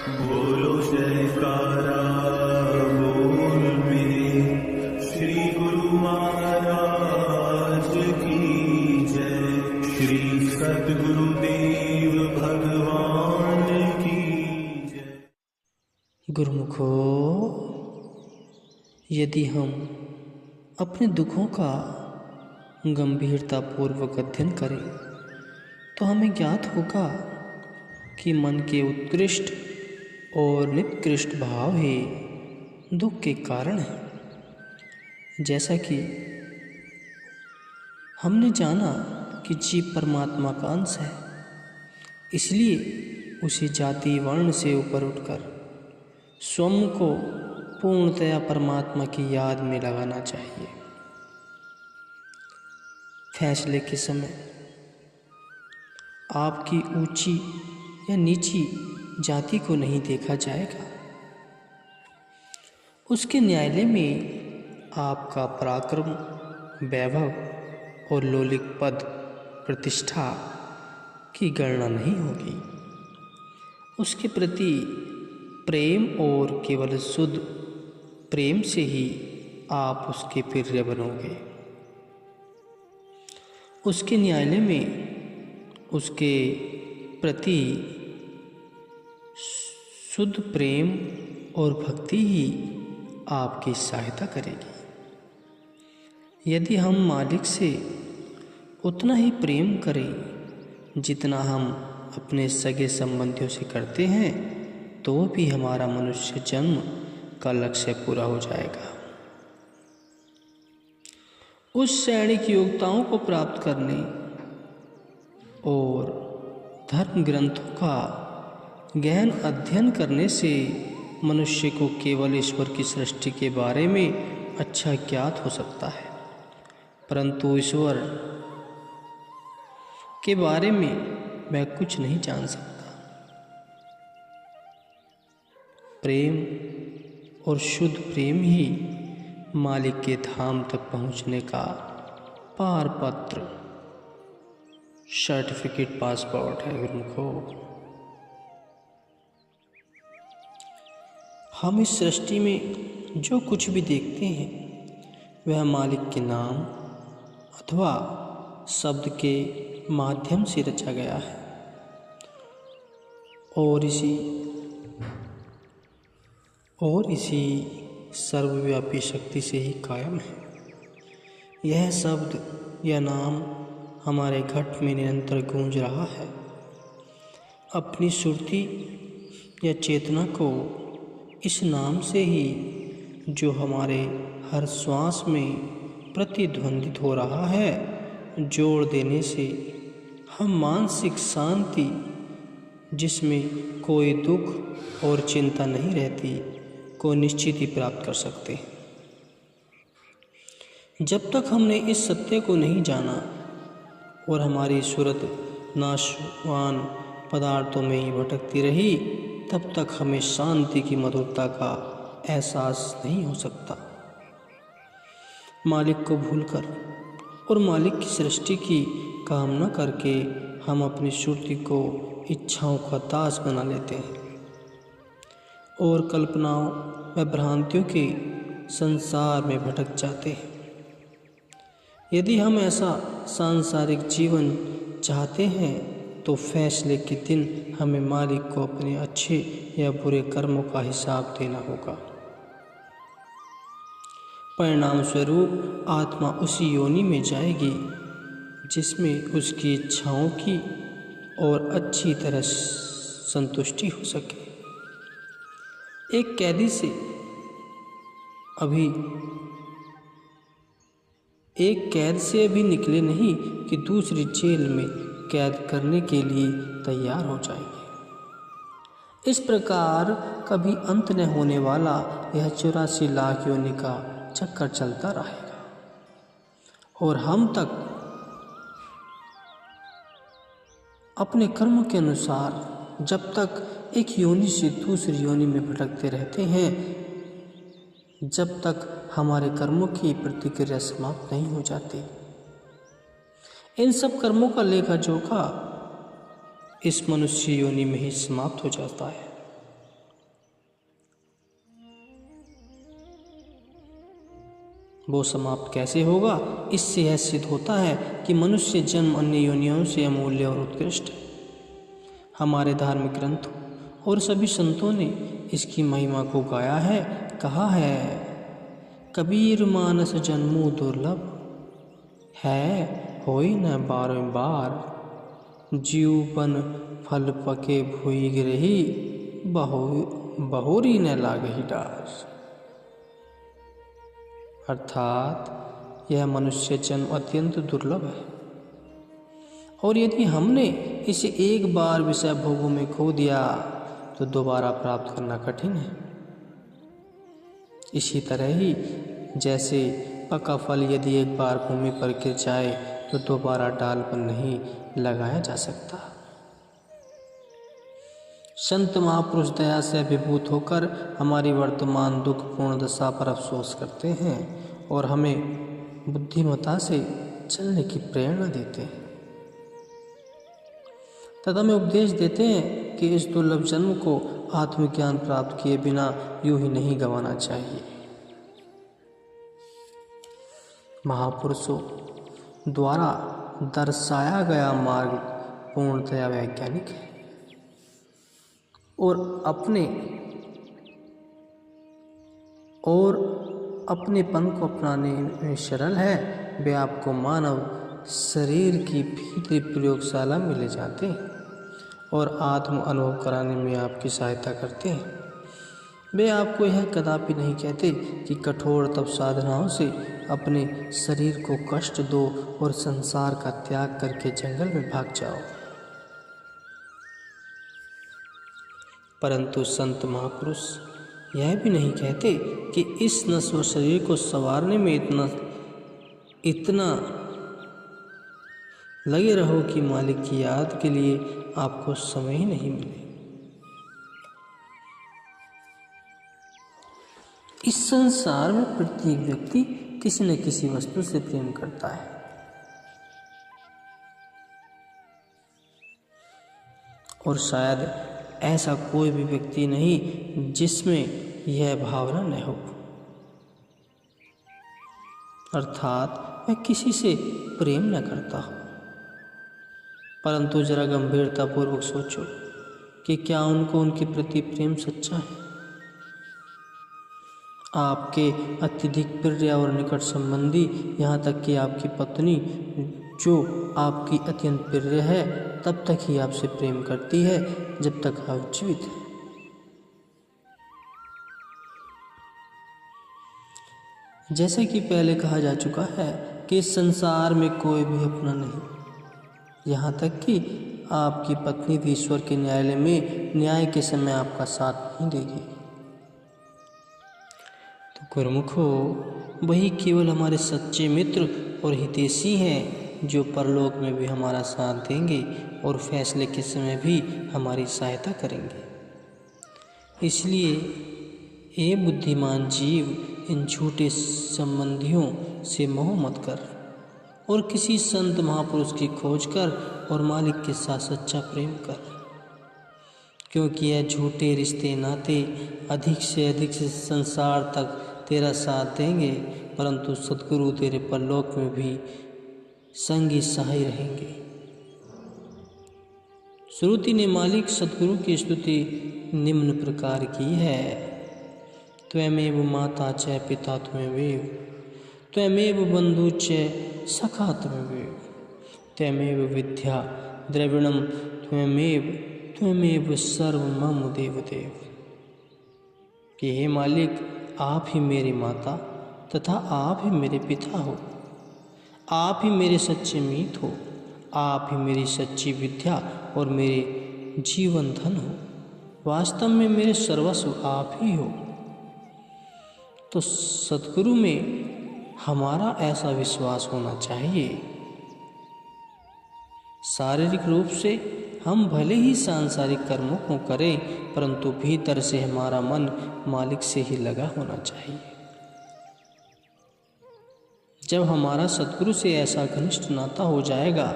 बोलो जयकारा बोल मेरे श्री गुरु महाराज की जय। श्री सद्गुरुदेव भगवान की जय। गुरुमुखो, यदि हम अपने दुखों का गंभीरतापूर्वक अध्ययन करें तो हमें ज्ञात होगा कि मन के उत्कृष्ट और निकृष्ट भाव ही दुख के कारण हैं। जैसा कि हमने जाना कि जीव परमात्मा का अंश है, इसलिए उसे जाति वर्ण से ऊपर उठकर स्वयं को पूर्णतया परमात्मा की याद में लगाना चाहिए। फैसले के समय आपकी ऊंची या नीची जाति को नहीं देखा जाएगा। उसके न्यायालय में आपका पराक्रम, वैभव और लौकिक पद प्रतिष्ठा की गणना नहीं होगी। उसके प्रति प्रेम और केवल शुद्ध प्रेम से ही आप उसके प्रिय बनोगे। उसके न्यायालय में उसके प्रति शुद्ध प्रेम और भक्ति ही आपकी सहायता करेगी। यदि हम मालिक से उतना ही प्रेम करें जितना हम अपने सगे संबंधियों से करते हैं, तो भी हमारा मनुष्य जन्म का लक्ष्य पूरा हो जाएगा। उस शैणिक योग्यताओं को प्राप्त करने और धर्म ग्रंथों का गहन अध्ययन करने से मनुष्य को केवल ईश्वर की सृष्टि के बारे में अच्छा ज्ञात हो सकता है, परंतु ईश्वर के बारे में वह कुछ नहीं जान सकता। प्रेम और शुद्ध प्रेम ही मालिक के धाम तक पहुंचने का पारपत्र सर्टिफिकेट पासपोर्ट है। गुरुमुखो, हम इस सृष्टि में जो कुछ भी देखते हैं वह मालिक के नाम अथवा शब्द के माध्यम से रचा गया है और इसी सर्वव्यापी शक्ति से ही कायम है। यह शब्द या नाम हमारे घट में निरंतर गूंज रहा है। अपनी सुरती या चेतना को इस नाम से ही, जो हमारे हर श्वास में प्रतिध्वनित हो रहा है, जोड़ देने से हम मानसिक शांति, जिसमें कोई दुख और चिंता नहीं रहती, को निश्चित ही प्राप्त कर सकते हैं। जब तक हमने इस सत्य को नहीं जाना और हमारी सूरत नाशवान पदार्थों में ही भटकती रही, तब तक हमें शांति की मधुरता का एहसास नहीं हो सकता। मालिक को भूलकर और मालिक की सृष्टि की कामना करके हम अपनी सुरती को इच्छाओं का दास बना लेते हैं और कल्पनाओं व भ्रांतियों के संसार में भटक जाते हैं। यदि हम ऐसा सांसारिक जीवन चाहते हैं तो फैसले के दिन हमें मालिक को अपने अच्छे या बुरे कर्मों का हिसाब देना होगा। परिणाम स्वरूप आत्मा उसी योनि में जाएगी जिसमें उसकी इच्छाओं की और अच्छी तरह संतुष्टि हो सके। एक कैदी से कैद से अभी निकले नहीं कि दूसरी जेल में कैद करने के लिए तैयार हो जाएंगे। इस प्रकार कभी अंत न होने वाला यह 84 लाख योनि का चक्कर चलता रहेगा और हम तक अपने कर्म के अनुसार जब तक एक योनि से दूसरी योनि में भटकते रहते हैं, जब तक हमारे कर्मों की प्रतिक्रिया समाप्त नहीं हो जाती। इन सब कर्मों का लेखा जोखा इस मनुष्य योनि में ही समाप्त हो जाता है। वो समाप्त कैसे होगा? इससे यह सिद्ध होता है कि मनुष्य जन्म अन्य योनियों से अमूल्य और उत्कृष्ट है। हमारे धार्मिक ग्रंथों और सभी संतों ने इसकी महिमा को गाया है। कहा है, कबीर मानस जन्मों दुर्लभ है, होई न बारं बार, जीवन फल पके भुई गिरही, बहुरी न लागही डार। अर्थात यह मनुष्य जन्म अत्यंत दुर्लभ है और यदि हमने इसे एक बार विषय भोगों में खो दिया तो दोबारा प्राप्त करना कठिन है। इसी तरह ही जैसे पका फल यदि एक बार भूमि पर गिर जाए तो दोबारा डाल पर नहीं लगाया जा सकता। संत महापुरुष दया से अभिभूत होकर हमारी वर्तमान दुखपूर्ण दशा पर अफसोस करते हैं और हमें बुद्धिमत्ता से चलने की प्रेरणा देते हैं तथा हमें उपदेश देते हैं कि इस दुर्लभ जन्म को आत्मज्ञान प्राप्त किए बिना यूं ही नहीं गंवाना चाहिए। महापुरुषों द्वारा दर्शाया गया मार्ग पूर्णतया वैज्ञानिक है और अपनेपन को अपनाने में सरल है। वे आपको मानव शरीर की भीतरी प्रयोगशाला में ले जाते हैं और आत्म अनुभव कराने में आपकी सहायता करते हैं। वे आपको यह कदापि नहीं कहते कि कठोर तप साधनाओं से अपने शरीर को कष्ट दो और संसार का त्याग करके जंगल में भाग जाओ, परंतु संत महापुरुष यह भी नहीं कहते कि इस नश्वर शरीर को संवारने में इतना लगे रहो कि मालिक की याद के लिए आपको समय ही नहीं मिले। इस संसार में प्रत्येक व्यक्ति किसी न किसी वस्तु से प्रेम करता है और शायद ऐसा कोई भी व्यक्ति नहीं जिसमें यह भावना न हो, अर्थात मैं किसी से प्रेम न करता हूँ। परंतु जरा गंभीरतापूर्वक सोचो कि क्या उनको उनके प्रति प्रेम सच्चा है? आपके अत्यधिक प्रिय और निकट संबंधी, यहाँ तक कि आपकी पत्नी जो आपकी अत्यंत प्रिय है, तब तक ही आपसे प्रेम करती है जब तक आप जीवित हैं। जैसा कि पहले कहा जा चुका है कि इस संसार में कोई भी अपना नहीं, यहाँ तक कि आपकी पत्नी भी ईश्वर के न्यायालय में न्याय के समय आपका साथ नहीं देगी। तो गुरुमुखो, वही केवल हमारे सच्चे मित्र और हितैषी हैं जो परलोक में भी हमारा साथ देंगे और फैसले के समय भी हमारी सहायता करेंगे। इसलिए हे बुद्धिमान जीव, इन झूठे संबंधियों से मोह मत कर और किसी संत महापुरुष की खोज कर और मालिक के साथ सच्चा प्रेम कर, क्योंकि यह झूठे रिश्ते नाते अधिक से अधिक से संसार तक तेरा साथ देंगे, परंतु सद्गुरु तेरे परलोक में भी संगी सहाय रहेंगे। श्रुति ने मालिक सद्गुरु की स्तुति निम्न प्रकार की है, त्वमेव माता च पिता त्वमेव, त्वमेव बंधु च सखा त्वमेव, त्वमेव विद्या द्रविणम त्वमेव, त्वमेव सर्व मम देव देव। कि हे मालिक, आप ही मेरी माता तथा आप ही मेरे पिता हो, आप ही मेरे सच्चे मीत हो, आप ही मेरी सच्ची विद्या और मेरे जीवन धन हो, वास्तव में मेरे सर्वस्व आप ही हो। तो सद्गुरु में हमारा ऐसा विश्वास होना चाहिए। शारीरिक रूप से हम भले ही सांसारिक कर्मों को करें, परंतु भीतर से हमारा मन मालिक से ही लगा होना चाहिए। जब हमारा सद्गुरु से ऐसा घनिष्ठ नाता हो जाएगा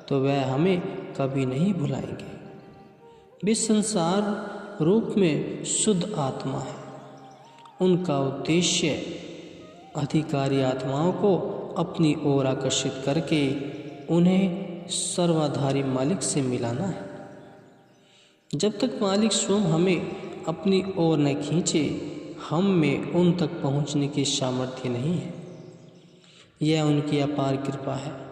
तो वह हमें कभी नहीं भुलाएंगे। वे संसार रूप में शुद्ध आत्मा है। उनका उद्देश्य अधिकारी आत्माओं को अपनी ओर आकर्षित करके उन्हें सर्वाधारी मालिक से मिलाना है। जब तक मालिक स्वयं हमें अपनी ओर न खींचे, हम में उन तक पहुंचने की सामर्थ्य नहीं है। यह उनकी अपार कृपा है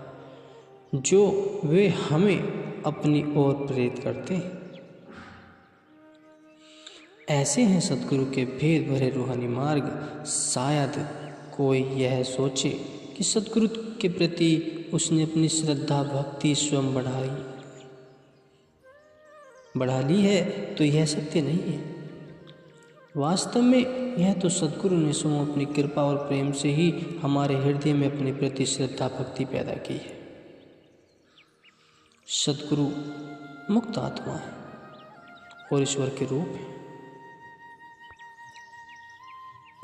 जो वे हमें अपनी ओर प्रेरित करते हैं। ऐसे हैं सद्गुरु के भेद भरे रूहानी मार्ग। शायद कोई यह सोचे कि सद्गुरु के प्रति उसने अपनी श्रद्धा भक्ति स्वयं बढ़ा ली है, तो यह सत्य नहीं है। वास्तव में यह तो सद्गुरु ने स्वयं अपनी कृपा और प्रेम से ही हमारे हृदय में अपने प्रति श्रद्धा भक्ति पैदा की है। सद्गुरु मुक्त आत्मा है और ईश्वर के रूप है।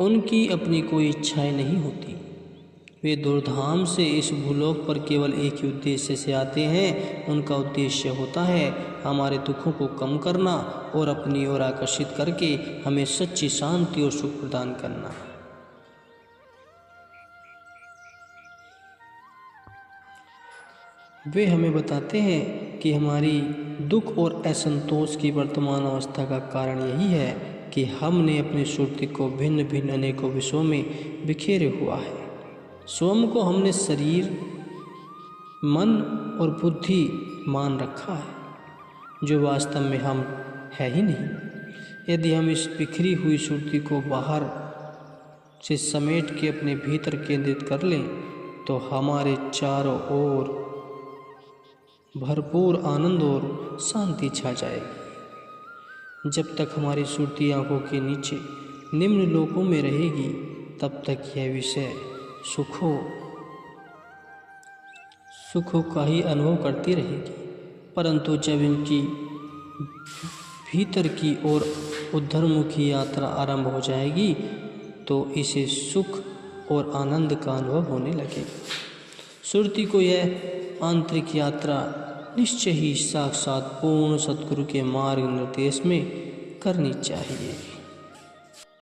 उनकी अपनी कोई इच्छाएं नहीं होती। वे दुर्धाम से इस भूलोक पर केवल एक ही उद्देश्य से आते हैं। उनका उद्देश्य होता है हमारे दुखों को कम करना और अपनी ओर आकर्षित करके हमें सच्ची शांति और सुख प्रदान करना। वे हमें बताते हैं कि हमारी दुख और असंतोष की वर्तमान अवस्था का कारण यही है कि हमने अपनी सुरति को भिन्न भिन्न अनेकों विषयों में बिखेरे हुआ है। स्वयं को हमने शरीर, मन और बुद्धि मान रखा है, जो वास्तव में हम है ही नहीं। यदि हम इस बिखरी हुई सुरति को बाहर से समेट के अपने भीतर केंद्रित कर लें, तो हमारे चारों ओर भरपूर आनंद और शांति छा जाएगी। जब तक हमारी सुरती आंखों के नीचे निम्न लोकों में रहेगी, तब तक यह विषय सुखों का ही अनुभव करती रहेगी। परंतु जब इनकी भीतर की ओर उद्धरमुखी यात्रा आरंभ हो जाएगी, तो इसे सुख और आनंद का अनुभव होने लगेगा। सुरती को यह आंतरिक यात्रा निश्चय ही साक्षात पूर्ण सद्गुरु के मार्ग निर्देश में करनी चाहिए।